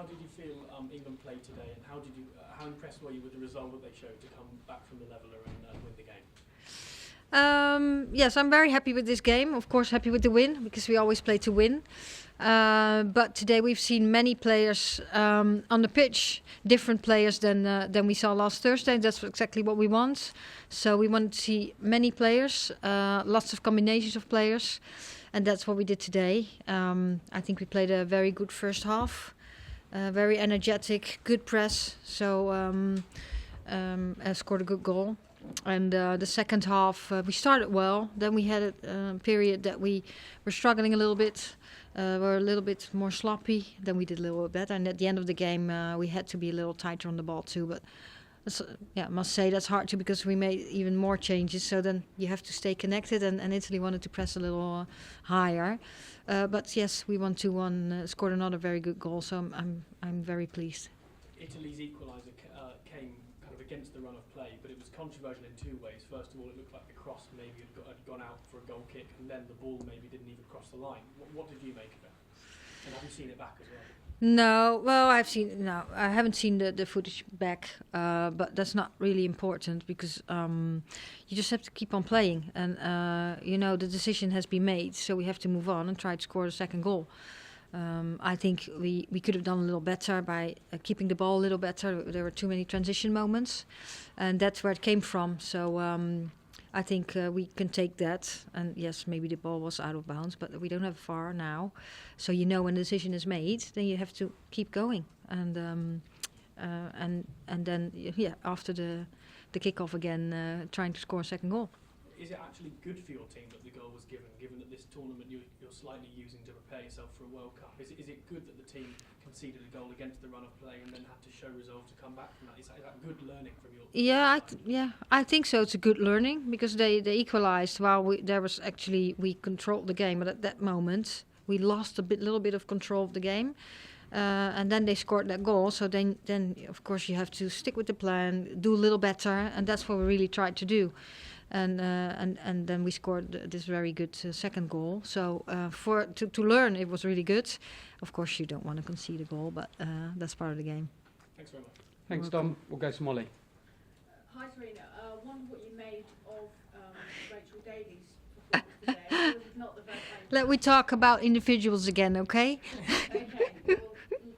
how did you feel England played today, and how impressed were you with the result that they showed to come back from the leveller and win the game? Yes, I'm very happy with this game. Of course, happy with the win because we always play to win. But today we've seen many players on the pitch, different players than we saw last Thursday. That's exactly what we want. So we want to see many players, lots of combinations of players, and that's what we did today. I think we played a very good first half, very energetic, good press. So scored a good goal. And the second half, we started well. Then we had a period that we were struggling a little bit. Were a little bit more sloppy. Then we did a little bit better. And at the end of the game, we had to be a little tighter on the ball too. But I must say that's hard too because we made even more changes. So then you have to stay connected. And Italy wanted to press a little higher. But yes, we won 2-1. Scored another very good goal. So I'm very pleased. Italy's equaliser came kind of against the run of play, but it was controversial in two ways. First of all, it looked like the cross maybe had gone out for a goal kick, and then the ball maybe didn't even cross the line. What did you make of it? And have you seen it back as well? No, well, I haven't seen the footage back, but that's not really important because you just have to keep on playing, and the decision has been made, so we have to move on and try to score the second goal. I think we could have done a little better by keeping the ball a little better. There were too many transition moments, and that's where it came from. So I think we can take that. And yes, maybe the ball was out of bounds, but we don't have VAR now. So when the decision is made, then you have to keep going. And then after the kickoff again, trying to score a second goal. Is it actually good for your team that the goal was given that this tournament you're slightly using to prepare yourself for a World Cup? Is it good that the team conceded a goal against the run of play and then had to show resolve to come back from that? Is that good learning from your team? I think so. It's a good learning because they equalised while we controlled the game, but at that moment we lost little bit of control of the game. And then they scored that goal. So then of course you have to stick with the plan, do a little better, and that's what we really tried to do. And then we scored this very good second goal. So to learn, it was really good. Of course, you don't want to concede a goal, but that's part of the game. Thanks very much. Thanks, Dom. We'll go to Molly. Hi, Sarina. Wonder what you made of Rachel Daly's performance today. It was not the best. Let we talk about individuals again, okay? Okay. Well,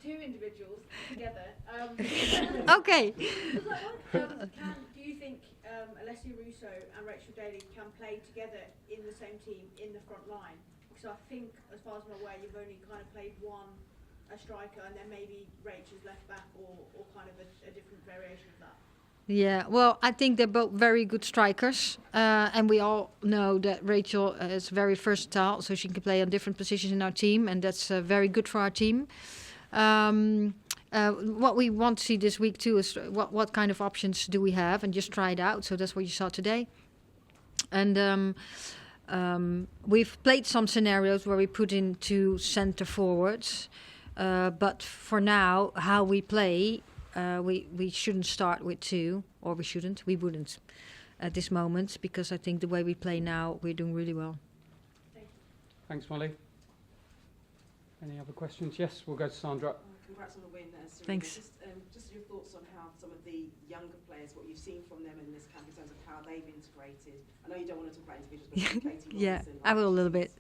two individuals together. Okay. Do you think Alessia Russo and Rachel Daly can play together in the same team in the front line? Because I think, as far as I'm aware, you've only kind of played a striker, and then maybe Rachel's left back or kind of a different variation of that. Yeah, well, I think they're both very good strikers, and we all know that Rachel is very versatile, so she can play on different positions in our team, and that's very good for our team. What we want to see this week too is what kind of options do we have, and just try it out. So that's what you saw today. And we've played some scenarios where we put in two centre forwards, but for now, how we play, we shouldn't start with two, or we wouldn't at this moment, because I think the way we play now, we're doing really well. Thanks, Molly. Any other questions? Yes, we'll go to Sandra. Congrats on the win, Sarina. Thanks. Just your thoughts on how some of the younger players, what you've seen from them in this camp in terms of how they've integrated. I know you don't want to talk about individuals, but Katie Yeah, Robinson, I will a little bit.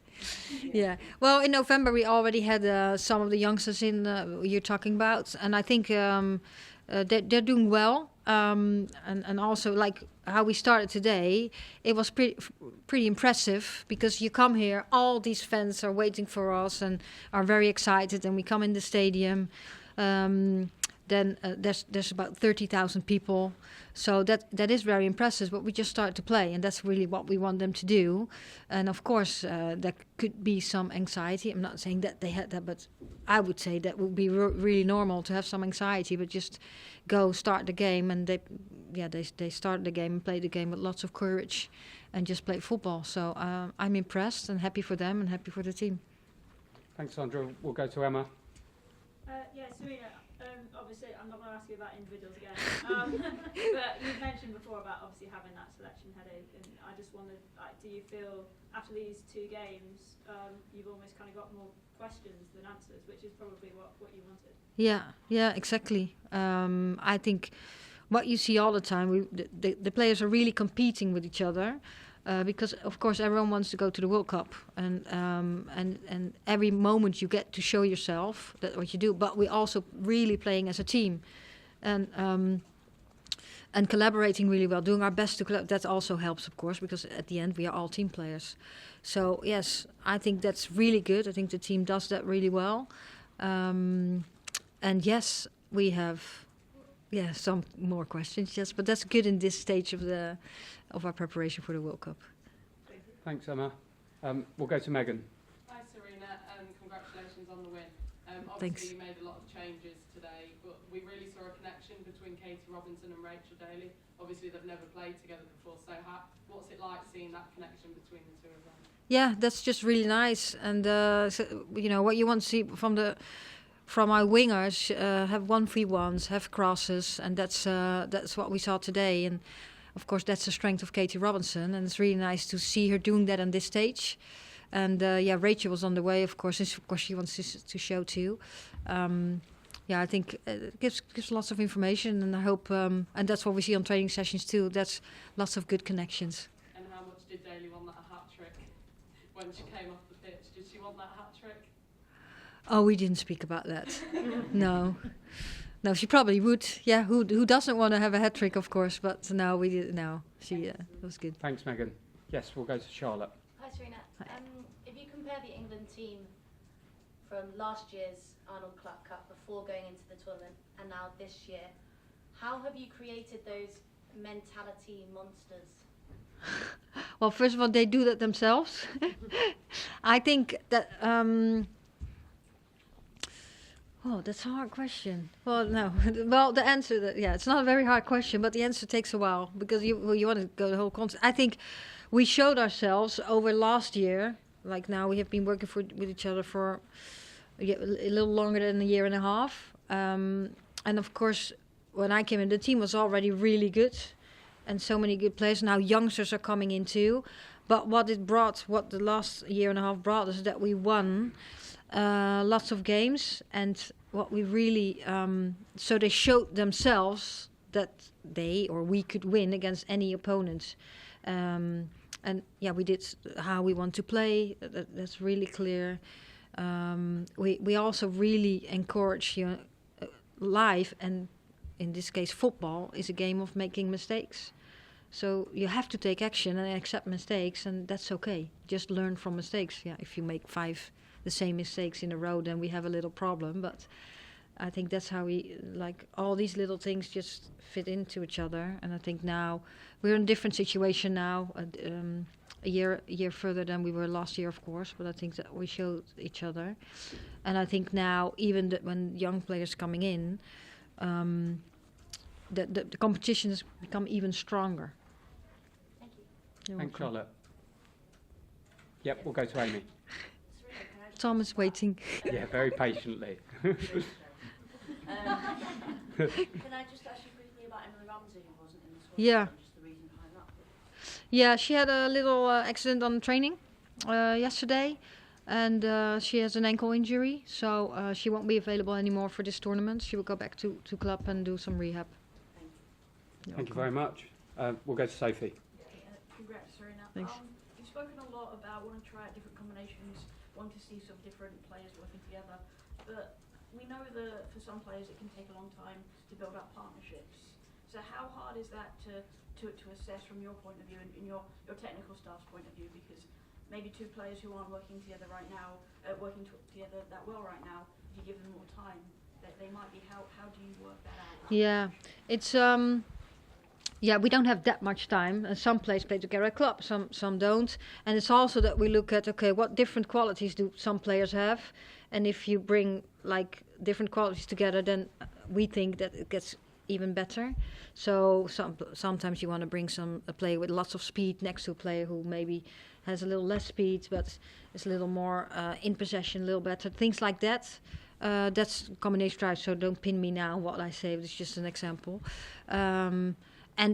Yeah. Well, in November we already had some of the youngsters in you're talking about, and I think they're doing well. And also, like how we started today, it was pretty impressive, because you come here, all these fans are waiting for us and are very excited, and we come in the stadium. Then there's about 30,000 people, so that is very impressive. But we just start to play, and that's really what we want them to do. And of course, there could be some anxiety. I'm not saying that they had that, but I would say that would be really normal to have some anxiety. But just go start the game, and they started the game and played the game with lots of courage, and just played football. So I'm impressed and happy for them and happy for the team. Thanks, Sandra. We'll go to Emma. Yeah, Sarina, obviously I'm not going to ask you about individuals again, but you mentioned before about obviously having that selection headache, and I just wondered, like, do you feel after these 2 games you've almost kind of got more questions than answers, which is probably what you wanted? Yeah, exactly. I think what you see all the time, the players are really competing with each other. Because of course everyone wants to go to the World Cup, and every moment you get to show yourself that what you do. But we're also really playing as a team, and collaborating really well, doing our best to collaborate. That also helps, of course, because at the end we are all team players. So yes, I think that's really good. I think the team does that really well, and yes, we have some more questions. Yes, but that's good in this stage of our preparation for the World Cup. Thanks, Emma. We'll go to Megan. Hi, Sarina, and congratulations on the win. Thanks. Obviously, you made a lot of changes today, but we really saw a connection between Katie Robinson and Rachel Daly. Obviously, they've never played together before, so what's it like seeing that connection between the two of them? Yeah, that's just really nice, and what you want to see from our wingers, have 1v1s, have crosses, and that's what we saw today. And of course, that's the strength of Katie Robinson, and it's really nice to see her doing that on this stage. And Rachel was on the way, of course, and of course she wants to show too. I think it gives lots of information, and I hope, and that's what we see on training sessions too. That's lots of good connections. And how much did Daly want that hat trick when she came off the pitch? Did she want that hat trick? Oh, we didn't speak about that. No, she probably would. Yeah, who doesn't want to have a hat trick, of course? But no, we didn't. No, it was good. Thanks, Megan. Yes, we'll go to Charlotte. Hi, Sarina. If you compare the England team from last year's Arnold Clark Cup before going into the tournament and now this year, how have you created those mentality monsters? Well, first of all, they do that themselves. I think that. Oh, that's a hard question. Well, no. Well, the answer, it's not a very hard question, but the answer takes a while because you want to go the whole concept. I think we showed ourselves over last year. Like now, we have been working with each other for a little longer than a year and a half. And of course, when I came in, the team was already really good, and so many good players. Now youngsters are coming in too. But what the last year and a half brought us, is that we won lots of games, and what we really so they showed themselves that we could win against any opponent, and we did how we want to play. That's really clear. We also really encourage life, and in this case football is a game of making mistakes. So you have to take action and accept mistakes, and that's okay. Just learn from mistakes. Yeah, if you make 5 the same mistakes in a row, then we have a little problem. But I think that's how we, like, all these little things just fit into each other. And I think now we're in a different situation now, a year further than we were last year, of course. But I think that we showed each other. And I think now, even when young players coming in, the competition has become even stronger. Thank you. Thanks, Charlotte. Yep, we'll go to Amy. Tom is waiting. Yeah, very patiently. Can I just ask you quickly about Emily Ramsey, who wasn't in the squad? Yeah. Just the reason behind that. Yeah, she had a little accident on training yesterday, and she has an ankle injury, so she won't be available anymore for this tournament. She will go back to club and do some rehab. Thank you very much. We'll go to Sophie. Congrats, Sarina. Thanks. You've spoken a lot about wanting to try out different combinations, wanting to see some different players working together, but we know that for some players it can take a long time to build up partnerships. So how hard is that to assess from your point of view and your technical staff's point of view? Because maybe 2 players who aren't working together right now, together that well right now, if you give them more time, they might be. How do you work that out? Yeah, it's we don't have that much time, and some players play together at club, some don't. And it's also that we look at, okay, what different qualities do some players have, and if you bring like different qualities together, then we think that it gets even better. So sometimes you want to bring a player with lots of speed next to a player who maybe has a little less speed but is a little more in possession, a little better, things like that. That's combination strike, so don't pin me now what I say. It's just an example. And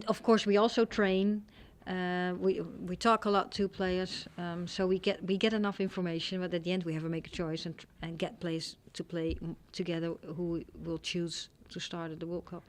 of course, we also train. We talk a lot to players, so we get enough information. But at the end, we have to make a choice and get players to play together who will choose to start at the World Cup.